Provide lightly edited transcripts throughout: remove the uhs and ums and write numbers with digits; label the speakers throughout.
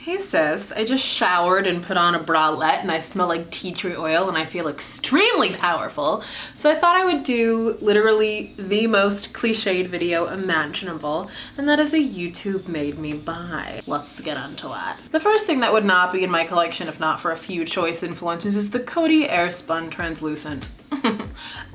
Speaker 1: Hey sis, I just showered and put on a bralette and I smell like tea tree oil and I feel extremely powerful. So I thought I would do literally the most cliched video imaginable, and that is a YouTube made me buy. Let's get onto it. The first thing that would not be in my collection if not for a few choice influencers is the Coty Airspun translucent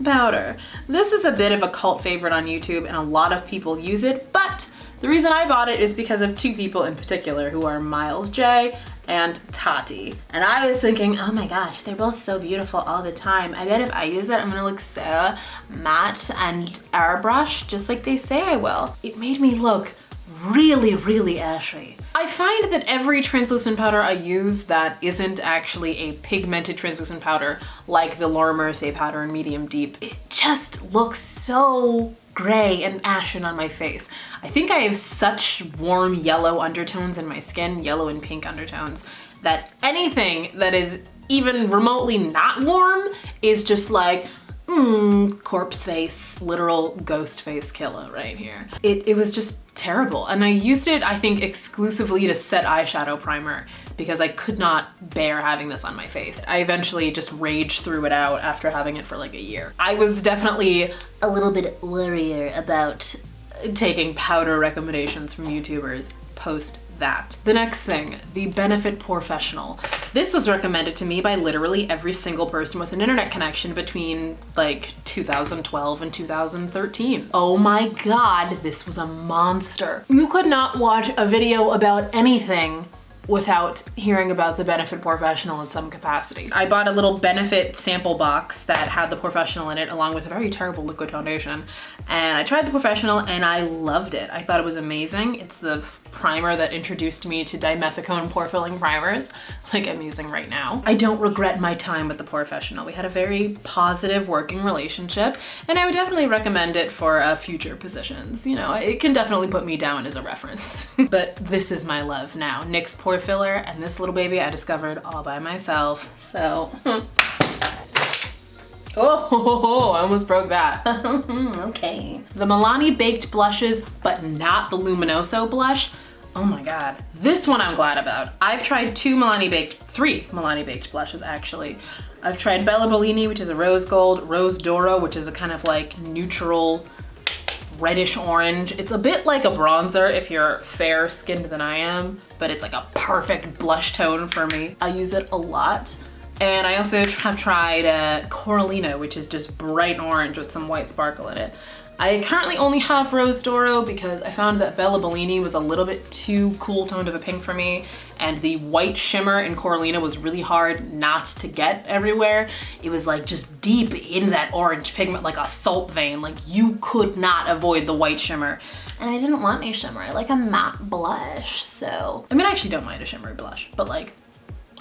Speaker 1: powder. This is a bit of a cult favorite on YouTube and a lot of people use it, but the reason I bought it is because of two people in particular who are Miles J and Tati. And I was thinking, oh my gosh, they're both so beautiful all the time. I bet if I use it, I'm gonna look so matte and airbrush just like they say I will. It made me look really, really ashy. I find that every translucent powder I use that isn't actually a pigmented translucent powder, like the Laura Mercier powder in medium deep, it just looks so gray and ashen on my face. I think I have such warm yellow undertones in my skin, yellow and pink undertones, that anything that is even remotely not warm is just like, corpse face, literal ghost face killer right here. It was just terrible. And I used it, I think, exclusively to set eyeshadow primer because I could not bear having this on my face. I eventually just raged through it out after having it for like a year. I was definitely a little bit worried about taking powder recommendations from YouTubers post that. The next thing, the Benefit Porefessional. This was recommended to me by literally every single person with an internet connection between like 2012 and 2013. Oh my God, this was a monster. You could not watch a video about anything without hearing about the Benefit Porefessional in some capacity. I bought a little Benefit sample box that had the Porefessional in it along with a very terrible liquid foundation. And I tried the Porefessional and I loved it. I thought it was amazing. It's the primer that introduced me to dimethicone pore filling primers, like I'm using right now. I don't regret my time with the Porefessional. We had a very positive working relationship and I would definitely recommend it for future positions. You know, it can definitely put me down as a reference. But this is my love now. NYX Pore Filler and this little baby I discovered all by myself. So, oh, I almost broke that. Okay. The Milani Baked Blushes, but not the Luminoso blush. Oh my God. This one I'm glad about. I've tried three Milani Baked blushes actually. I've tried Bella Bellini, which is a rose gold, Rose Doro, which is a kind of like neutral reddish orange. It's a bit like a bronzer if you're fair skinned than I am, but it's like a perfect blush tone for me. I use it a lot. And I also have tried Coralina, which is just bright orange with some white sparkle in it. I currently only have Rose Doro because I found that Bella Bellini was a little bit too cool toned of a pink for me, and the white shimmer in Coralina was really hard not to get everywhere. It was like just deep in that orange pigment, like a salt vein. Like you could not avoid the white shimmer. And I didn't want any shimmer. I like a matte blush, so. I mean, I actually don't mind a shimmery blush, but like,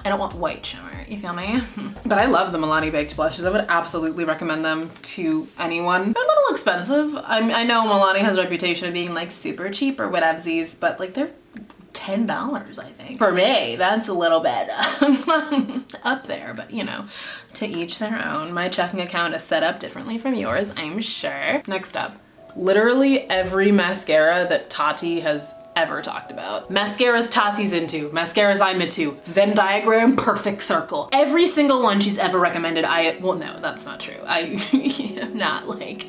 Speaker 1: I don't want white shimmer, you feel me? But I love the Milani Baked blushes. I would absolutely recommend them to anyone. They're a little expensive. I know Milani has a reputation of being like super cheap or whatevsies, but like they're $10, I think. For me, that's a little bit up there, but you know, to each their own. My checking account is set up differently from yours, I'm sure. Next up, literally every mascara that Tati has ever talked about. Mascaras Tati's into, mascaras I'm into, Venn diagram, perfect circle. Every single one she's ever recommended, well no, that's not true. I am not like,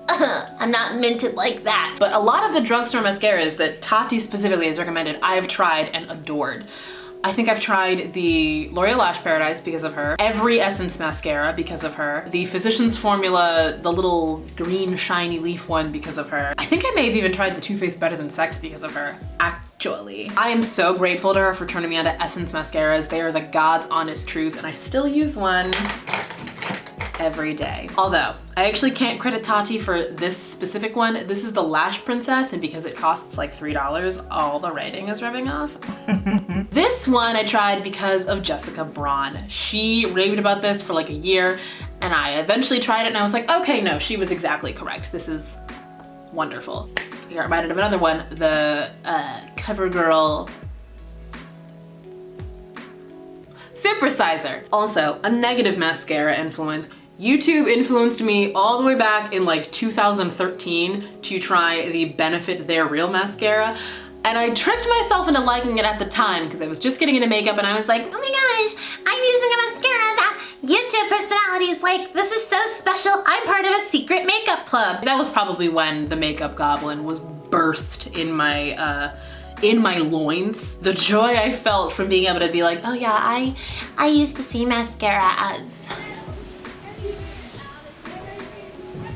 Speaker 1: I'm not minted like that. But a lot of the drugstore mascaras that Tati specifically has recommended, I have tried and adored. I think I've tried the L'Oreal Lash Paradise because of her, every Essence mascara because of her, the Physicians Formula, the little green shiny leaf one because of her. I think I may have even tried the Too Faced Better Than Sex because of her, actually. I am so grateful to her for turning me on to Essence mascaras. They are the God's honest truth and I still use one every day. Although, I actually can't credit Tati for this specific one. This is the Lash Princess, and because it costs like $3, all the writing is rubbing off. This one I tried because of Jessica Braun. She raved about this for like a year, and I eventually tried it and I was like, okay, no, she was exactly correct. This is wonderful. I got reminded of another one, the CoverGirl Supersizer. Also, a negative mascara influence. YouTube influenced me all the way back in like 2013 to try the Benefit They're Real mascara. And I tricked myself into liking it at the time because I was just getting into makeup and I was like, oh my gosh, I'm using a mascara that YouTube personalities like. This is so special. I'm part of a secret makeup club. That was probably when the makeup goblin was birthed in my loins. The joy I felt from being able to be like, oh yeah, I use the same mascara as.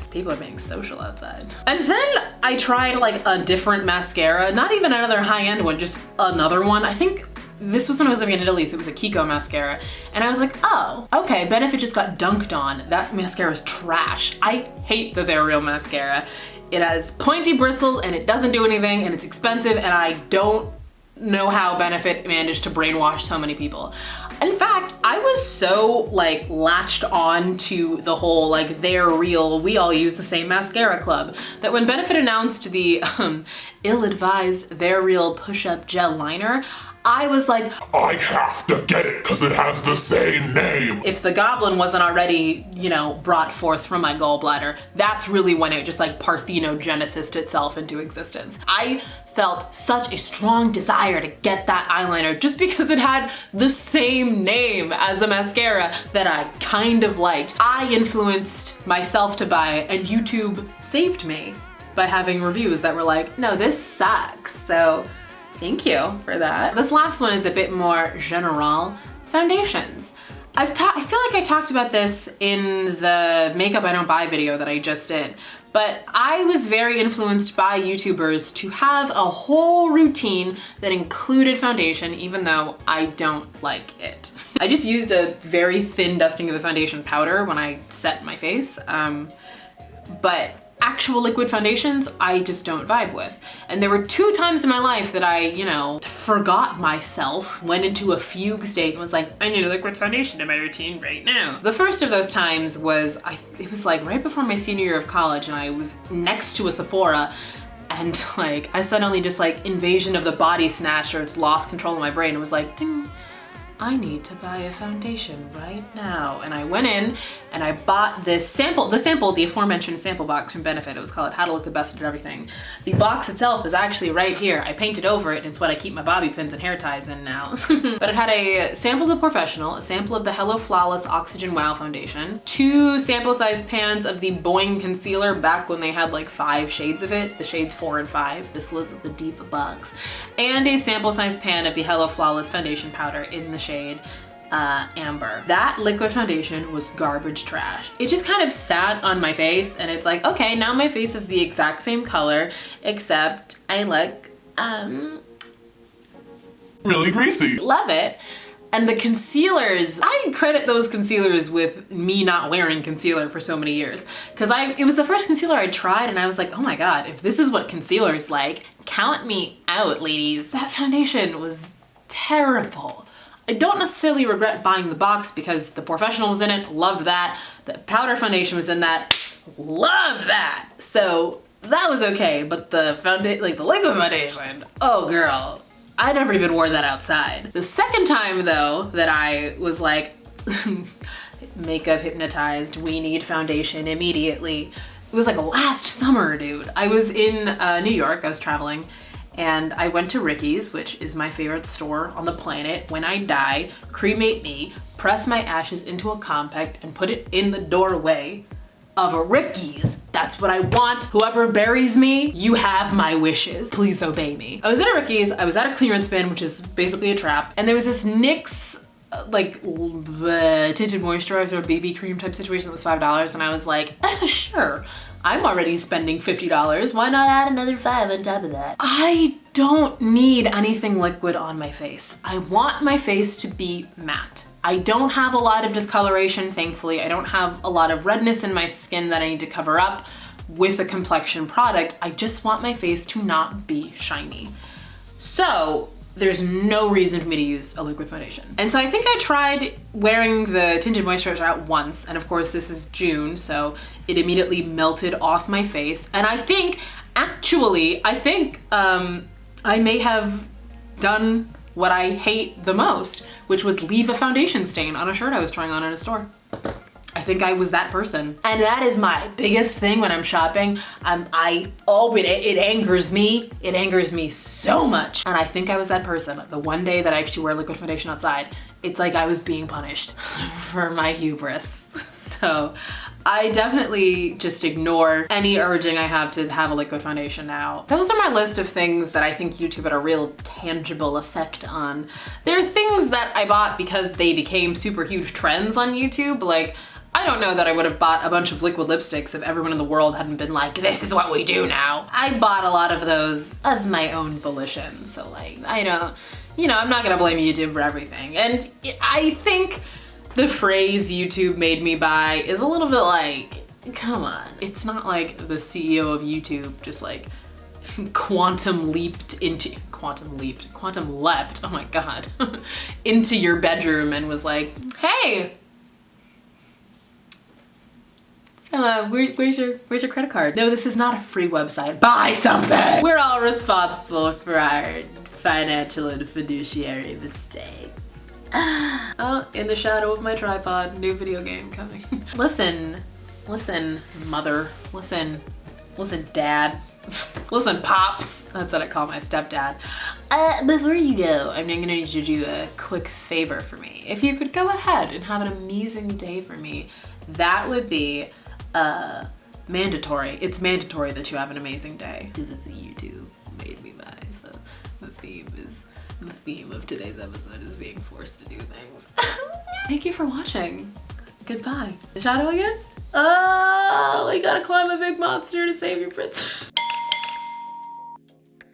Speaker 1: People are being social outside. And then I tried like a different mascara, not even another high-end one, just another one. I think this was when I was living in Italy, so it was a Kiko mascara. And I was like, oh, okay, Benefit just got dunked on. That mascara is trash. I hate that they're real mascara. It has pointy bristles and it doesn't do anything and it's expensive and I don't know how Benefit managed to brainwash so many people. In fact, I was so like latched on to the whole like they're real, we all use the same mascara club, that when Benefit announced the ill-advised they're real push-up gel liner, I was like, I have to get it because it has the same name. If the goblin wasn't already, you know, brought forth from my gallbladder, that's really when it just like parthenogenesised itself into existence. I felt such a strong desire to get that eyeliner just because it had the same name as a mascara that I kind of liked. I influenced myself to buy it and YouTube saved me by having reviews that were like, no, this sucks. So thank you for that. This last one is a bit more general. Foundations. I feel like I talked about this in the Makeup I Don't Buy video that I just did, but I was very influenced by YouTubers to have a whole routine that included foundation, even though I don't like it. I just used a very thin dusting of the foundation powder when I set my face, but actual liquid foundations, I just don't vibe with. And there were 2 times in my life that I, you know, forgot myself, went into a fugue state and was like, I need a liquid foundation in my routine right now. The first of those times was, it was like right before my senior year of college and I was next to a Sephora and like, I suddenly just like Invasion of the Body Snatchers lost control of my brain and was like, ding, I need to buy a foundation right now. And I went in and I bought this sample, the aforementioned sample box from Benefit. It was called How to Look the Best at Everything. The box itself is actually right here. I painted over it and it's what I keep my bobby pins and hair ties in now. But it had a sample of the Porefessional, a sample of the Hello Flawless Oxygen Wow Foundation, 2 sample size pans of the Boing Concealer back when they had like 5 shades of it, the shades 4 and 5. This was the deep box. And a sample size pan of the Hello Flawless Foundation Powder in the shade Amber. That liquid foundation was garbage trash. It just kind of sat on my face and it's like, okay, now my face is the exact same color, except I look, really greasy. Love it. And the concealers, I credit those concealers with me not wearing concealer for so many years. Cause it was the first concealer I tried and I was like, oh my God, if this is what concealer is like, count me out, ladies. That foundation was terrible. I don't necessarily regret buying the box because the Porefessional was in it, loved that. The powder foundation was in that, loved that. So that was okay, but the liquid foundation, oh girl, I never even wore that outside. The second time though that I was like, makeup hypnotized, we need foundation immediately. It was like last summer, dude. I was in New York, I was traveling, and I went to Ricky's, which is my favorite store on the planet. When I die, cremate me, press my ashes into a compact, and put it in the doorway of a Ricky's. That's what I want. Whoever buries me, you have my wishes. Please obey me. I was at a Ricky's, I was at a clearance bin, which is basically a trap, and there was this NYX like tinted moisturizer BB cream type situation that was $5, and I was like, sure. I'm already spending $50. Why not add another $5 on top of that? I don't need anything liquid on my face. I want my face to be matte. I don't have a lot of discoloration, thankfully. I don't have a lot of redness in my skin that I need to cover up with a complexion product. I just want my face to not be shiny. So there's no reason for me to use a liquid foundation. And so I think I tried wearing the tinted moisturizer out once, and of course this is June, so it immediately melted off my face. And I think, actually, I may have done what I hate the most, which was leave a foundation stain on a shirt I was trying on in a store. I I think I was that person. And that is my biggest thing when I'm shopping. It angers me. It angers me so much. And I think I was that person. The one day that I actually wear liquid foundation outside, it's like I was being punished for my hubris. So I definitely just ignore any urging I have to have a liquid foundation now. Those are my list of things that I think YouTube had a real tangible effect on. There are things that I bought because they became super huge trends on YouTube. Like, I don't know that I would have bought a bunch of liquid lipsticks if everyone in the world hadn't been like, this is what we do now. I bought a lot of those of my own volition. So like, I don't, you know, I'm not gonna blame YouTube for everything. And I think the phrase YouTube made me buy is a little bit like, come on. It's not like the CEO of YouTube just like quantum leapt, oh my God, into your bedroom and was like, hey, so where's your credit card? No, this is not a free website. Buy something. We're all responsible for our financial and fiduciary mistakes. Oh, in the shadow of my tripod, new video game coming. Listen, mother, listen, dad, listen, pops. That's what I call my stepdad. Before you go, I'm gonna need you to do a quick favor for me. If you could go ahead and have an amazing day for me, that would be mandatory. It's mandatory that you have an amazing day because it's a YouTube made me buy. So the theme of today's episode is being forced to do things. Thank you for watching. Goodbye. The shadow again? Oh, we gotta climb a big monster to save your princess.